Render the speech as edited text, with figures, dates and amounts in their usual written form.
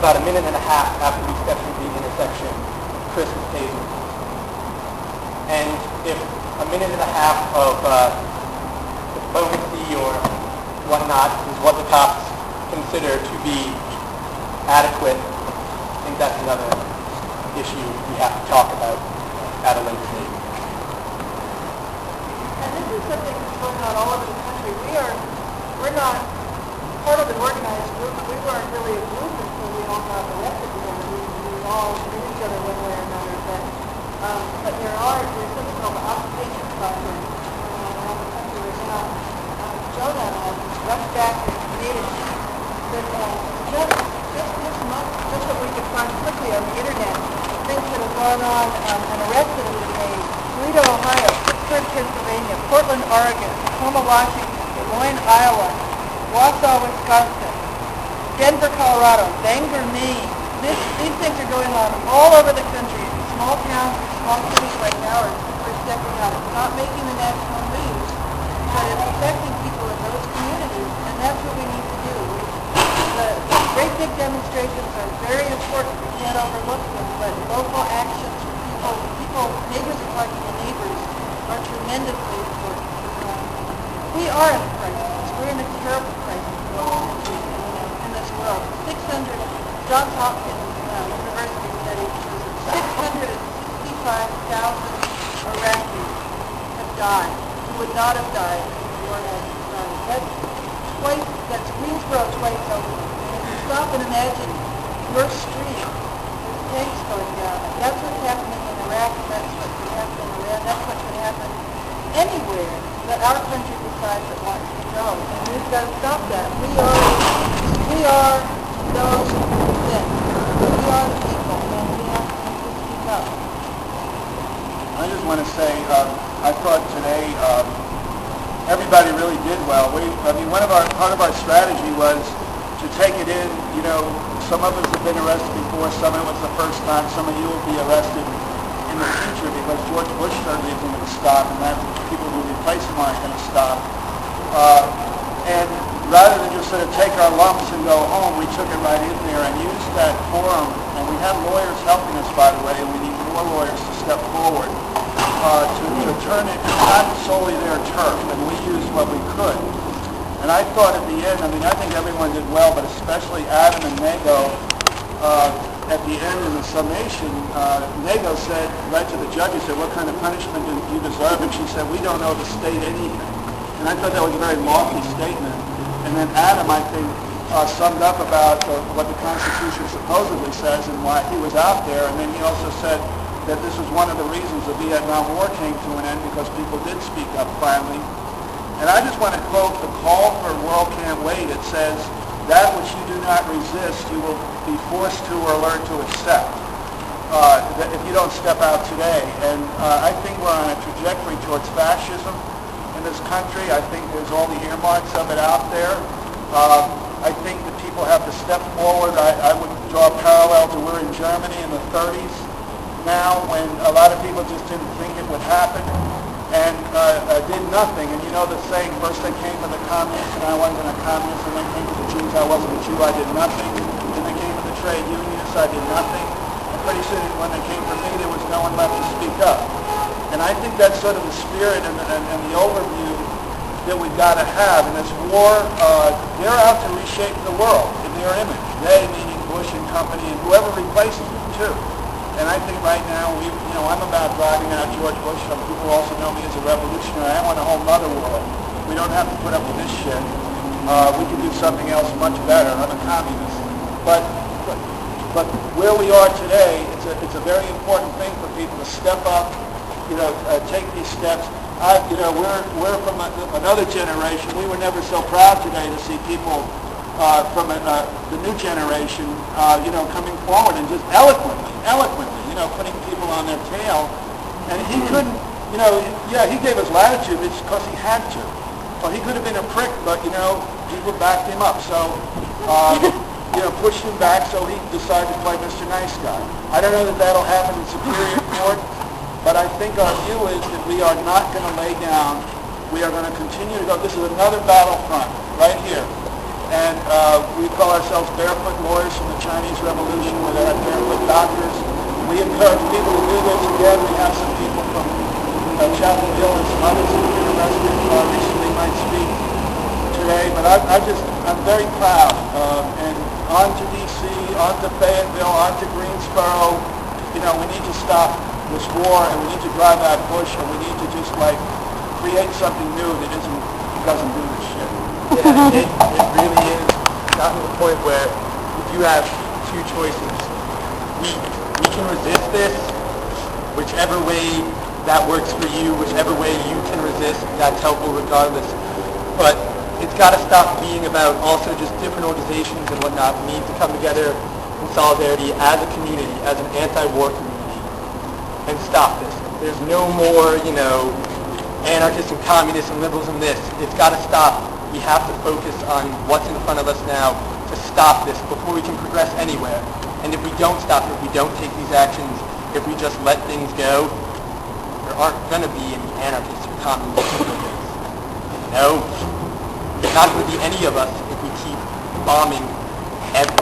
about a minute and a half after we step through the intersection of Christmas pavement. And if a minute and a half of diplomacy or whatnot is what the cops consider to be adequate, I think that's another issue we have to talk about at a later date. And this is something that's going on all over the country. We're not part of an organized group. We weren't really a group until we all got elected together. We all knew each other one way or another. But there's something called the occupation project around the country right now. Jonah and I rushed back and created that just this month, just what we could find quickly on the internet, things that have gone on and arrests that have been made. Toledo, Ohio, Pittsburgh, Pennsylvania, Portland, Oregon, Tacoma, Washington, Des Moines, Iowa, Wausau, Wisconsin, Denver, Colorado, Bangor, Maine. These things are going on all over the country. Small towns, small cities right now are super stepping out. It's not making the national news, but it's affecting people in those communities, and that's what we need to do. The great big demonstrations are very important. We can't overlook them, but local actions for people, neighbors are talking to neighbors, are tremendously important. We are in a crisis. We're in a terrible crisis in this world. 600, Johns Hopkins University study shows that 665,000 Iraqis have died who would not have died if the war hadn't started. That's Greensboro twice over. And if you stop and imagine your street with tanks going down, that's what's happening in Iraq, that's what could happen in Iran, that's what could happen anywhere that our country decides it wants to go. And we've got to stop that. We are those who think. We are the people, and we have to speak up. I just want to say, I thought today everybody really did well. Part of our strategy was to take it in. You know, some of us have been arrested before. Some of it was the first time. Some of you will be arrested in the future because George Bush certainly isn't going to stop, and that people who replace him aren't going to stop. And rather than just sort of take our lumps and go home, we took it right in there and used that forum. And we had lawyers helping us, by the way, and we need more lawyers to step forward to turn it not solely their turf, and we used what we could. And I thought at the end, I think everyone did well, but especially Adam and Nago, at the end in the summation, Nago read to the judge, he said, what kind of punishment do you deserve? And she said, we don't owe the state anything. And I thought that was a very lofty statement. And then Adam, I think, summed up about what the Constitution supposedly says and why he was out there. And then he also said that this was one of the reasons the Vietnam War came to an end, because people did speak up finally. And I just want to quote the call for World Can't Wait. It says, that which you do not resist, you will be forced to or learn to accept if you don't step out today. And I think we're on a trajectory towards fascism in this country. I think there's all the earmarks of it out there. I think that people have to step forward. I would draw a parallel to we're in Germany in the 30s now, when a lot of people just didn't think it would happen and did nothing. And you know the saying, first they came to the communists and I wasn't a communist, and then came to the Jews, I wasn't a Jew, I did nothing. Then they came to the trade unionists, I did nothing. And pretty soon when they came for me, there was no one left to speak up. And I think that's sort of the spirit and the overview that we've got to have. In this war, they're out to reshape the world in their image. They, meaning Bush and company, and whoever replaces them too. And I think right now, I'm about driving out George Bush. Some people also know me as a revolutionary. I want a whole other world. We don't have to put up with this shit. We can do something else much better. I'm a communist. But where we are today, it's a very important thing for people to step up, take these steps. We're from another generation. We were never so proud today to see people from the new generation, coming forward and just eloquently, putting people on their tail. And he couldn't, he gave us latitude. It's because he had to. Well, he could have been a prick, but, people backed him up. So, pushed him back, so he decided to play Mr. Nice Guy. I don't know that that'll happen in Superior Court, but I think our view is that we are not going to lay down. We are going to continue to go. This is another battlefront right here. and we call ourselves barefoot lawyers from the Chinese Revolution, where they had barefoot doctors. We encourage people to do this. Again, we have some people from Chapel Hill and some others who have been arrested recently might speak today, but I'm very proud. And on to D.C., on to Fayetteville, on to Greensboro. You know, we need to stop this war, and we need to drive out Bush, and we need to just create something new that doesn't do this shit. Yeah, it really is gotten to the point where if you have two choices, we can resist this, whichever way that works for you, whichever way you can resist, that's helpful regardless. But it's got to stop being about also just different organizations and whatnot need to come together in solidarity as a community, as an anti-war community, and stop this. There's no more, anarchists and communists and liberals and this. It's got to stop. We have to focus on what's in front of us now to stop this before we can progress anywhere. And if we don't stop it, if we don't take these actions, if we just let things go, there aren't going to be any anarchists or communists. There's not going to be any of us if we keep bombing every